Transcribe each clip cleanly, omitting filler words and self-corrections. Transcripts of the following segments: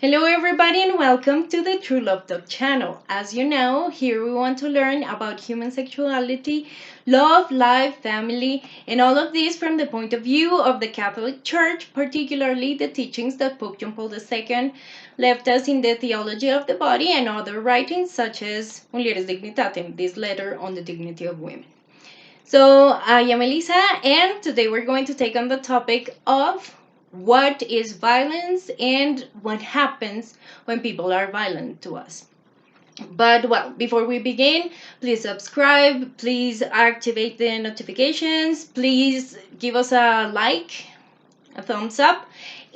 Hello everybody and welcome to the True Love Talk channel. As you know, here we want to learn about human sexuality, love, life, family, and all of this from the point of view of the Catholic Church, particularly the teachings that Pope John Paul II left us in the theology of the body and other writings such as Mulieris Dignitatem, this letter on the dignity of women. So I am Elisa, and today we're going to take on the topic of what is violence and what happens when people are violent to us. But well, before we begin, please subscribe, please activate the notifications, please give us a like, a thumbs up,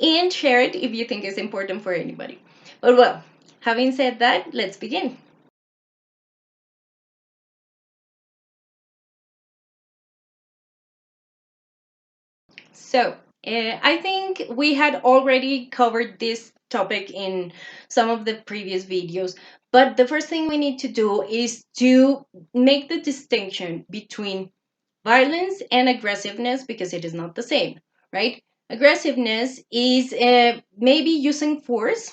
and share it if you think it's important for anybody. But well, having said that, let's begin. So, I think we had already covered this topic in some of the previous videos, but the first thing we need to do is to make the distinction between violence and aggressiveness because it is not the same, right? Aggressiveness is maybe using force.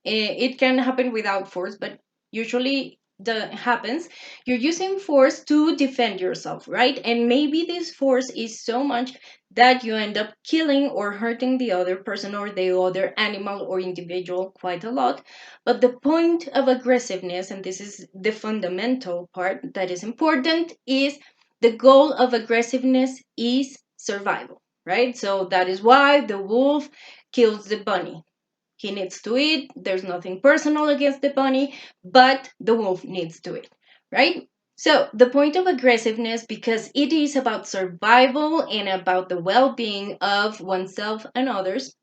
It can happen without force, but usually that happens. You're using force to defend yourself, right? And maybe this force is so much that you end up killing or hurting the other person or the other animal or individual quite a lot. But the point of aggressiveness, and this is the fundamental part that is important, is the goal of aggressiveness is survival, right? So that is why the wolf kills the bunny. He needs to eat. There's nothing personal against the bunny, but the wolf needs to eat, right? So the point of aggressiveness, because it is about survival and about the well-being of oneself and others,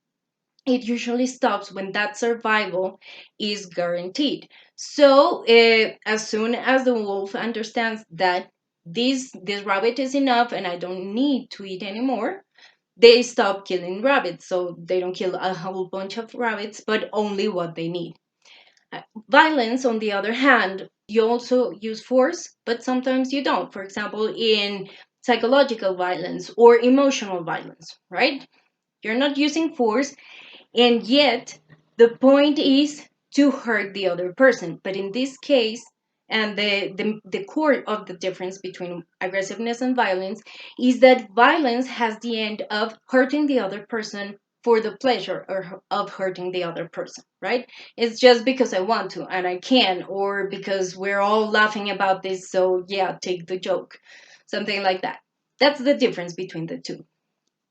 it usually stops when that survival is guaranteed. So as soon as the wolf understands that this rabbit is enough and I don't need to eat anymore, they stop killing rabbits. So they don't kill a whole bunch of rabbits, but only what they need. Violence, on the other hand, you also use force, but sometimes you don't. For example, in psychological violence or emotional violence, right? You're not using force, and yet the point is to hurt the other person. But in this case, and the core of the difference between aggressiveness and violence is that violence has the end of hurting the other person for the pleasure of hurting the other person, right? It's just because I want to and I can, or because we're all laughing about this, so yeah, take the joke. Something like that. That's the difference between the two.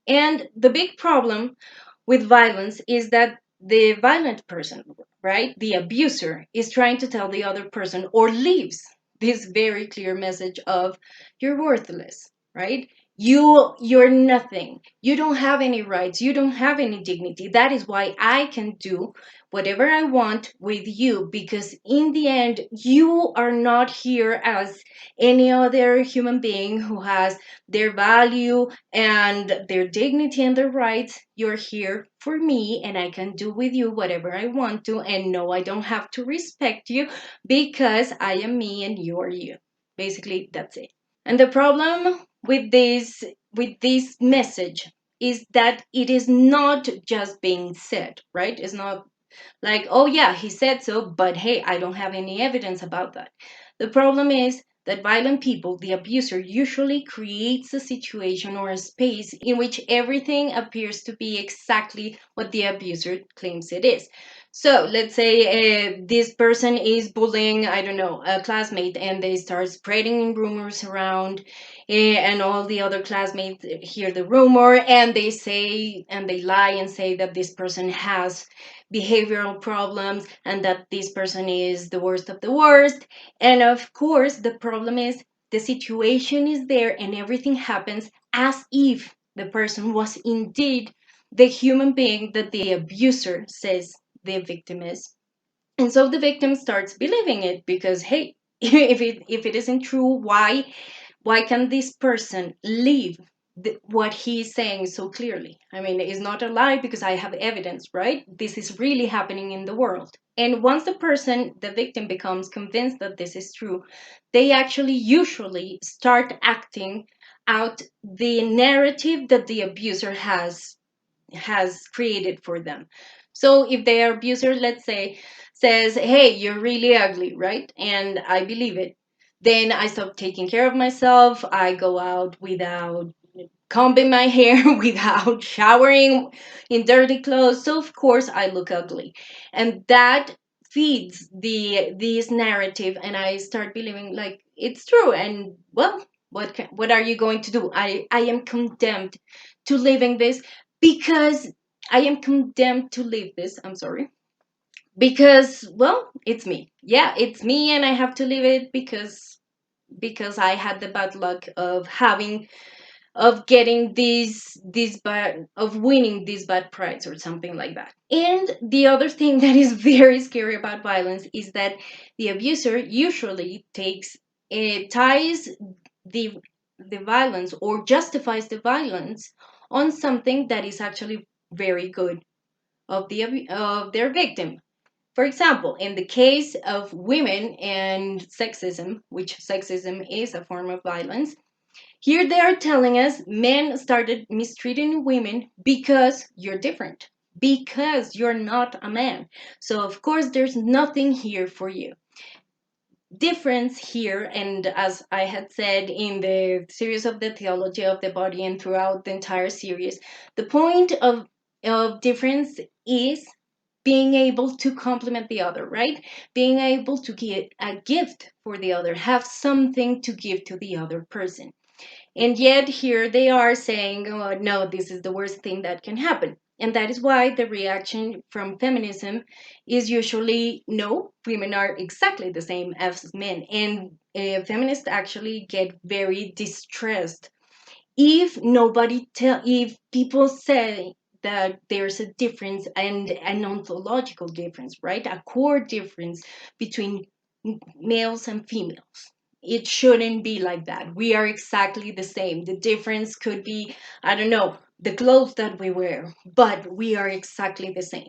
And the big problem with violence is that the violent person, right, the abuser, is trying to tell the other person or leaves this very clear message of you're worthless, right? You're nothing. You don't have any rights. You don't have any dignity. That is why I can do whatever I want with you, because in the end you are not here as any other human being who has their value and their dignity and their rights. You're here for me, and I can do with you whatever I want to. And no, I don't have to respect you because I am me and you are you. Basically, that's it. And the problem with this message is that it is not just being said, right? It's not like, oh yeah, he said so, but hey, I don't have any evidence about that. The problem is that violent people, the abuser, usually creates a situation or a space in which everything appears to be exactly what the abuser claims it is. So let's say this person is bullying, I don't know, a classmate, and they start spreading rumors around, and all the other classmates hear the rumor, and they say, and they lie and say that this person has behavioral problems and that this person is the worst of the worst. And of course, the problem is the situation is there and everything happens as if the person was indeed the human being that the abuser says the victim is. And so the victim starts believing it because, hey, if it isn't true, why can this person leave what he's saying so clearly? I mean, it's not a lie because I have evidence, right? This is really happening in the world. And once the victim becomes convinced that this is true, they actually usually start acting out the narrative that the abuser has created for them. So if the abuser, let's say, says, hey, you're really ugly, right? And I believe it, then I stop taking care of myself. I go out without combing my hair, without showering in dirty clothes. So of course I look ugly. And that feeds this narrative, and I start believing like it's true. And well, what are you going to do? I am condemned to living this because I am condemned to live this. I'm sorry. Because well, it's me. Yeah, it's me, and I have to live it because I had the bad luck of having of getting these bad of winning this bad prize or something like that. And the other thing that is very scary about violence is that the abuser usually takes ties the the violence or justifies the violence on something that is actually very good of their victim. For example, in the case of women and sexism, which sexism is a form of violence, here they are telling us men started mistreating women because you're different, because you're not a man. So, of course, there's nothing here for you. Difference here, and as I had said in the series of the theology of the body and throughout the entire series, the point of difference is being able to complement the other, right? Being able to give a gift for the other, have something to give to the other person. And yet here they are saying, oh, no, this is the worst thing that can happen. And that is why the reaction from feminism is usually no, women are exactly the same as men. And feminists actually get very distressed if if people say that there's a difference and an ontological difference, right? A core difference between males and females. It shouldn't be like that. We are exactly the same. The difference could be, I don't know, the clothes that we wear, but we are exactly the same.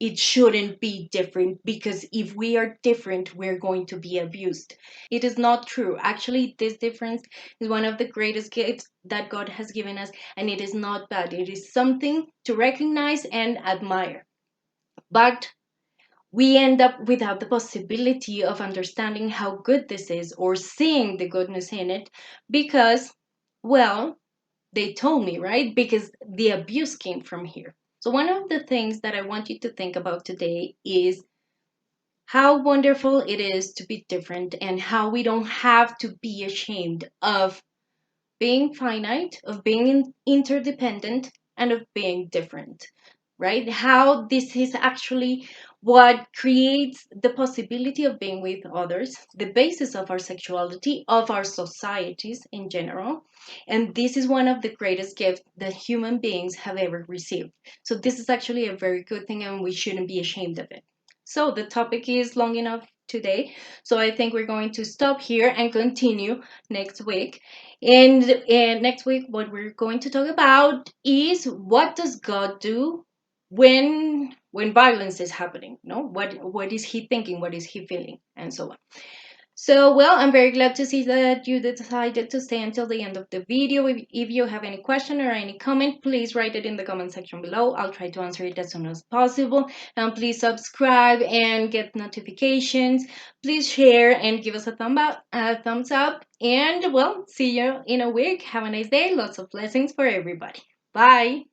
It shouldn't be different because if we are different, we're going to be abused. It is not true. Actually, this difference is one of the greatest gifts that God has given us, and it is not bad. It is something to recognize and admire. But we end up without the possibility of understanding how good this is or seeing the goodness in it because, well, they told me, right? Because the abuse came from here. So, one of the things that I want you to think about today is how wonderful it is to be different and how we don't have to be ashamed of being finite, of being interdependent, and of being different, right? How this is actually what creates the possibility of being with others, the basis of our sexuality, of our societies in general. And this is one of the greatest gifts that human beings have ever received. So, this is actually a very good thing, and we shouldn't be ashamed of it. So, the topic is long enough today. So, I think we're going to stop here and continue next week. And next week, what we're going to talk about is what does God do when violence is happening? No, what is He thinking? What is He feeling? And so on. So, well, I'm very glad to see that you decided to stay until the end of the video. If you have any question or any comment, please write it in the comment section below. I'll try to answer it as soon as possible. And please subscribe and get notifications. Please share and give us a thumbs up. And well, see you in a week. Have a nice day. Lots of blessings for everybody. Bye.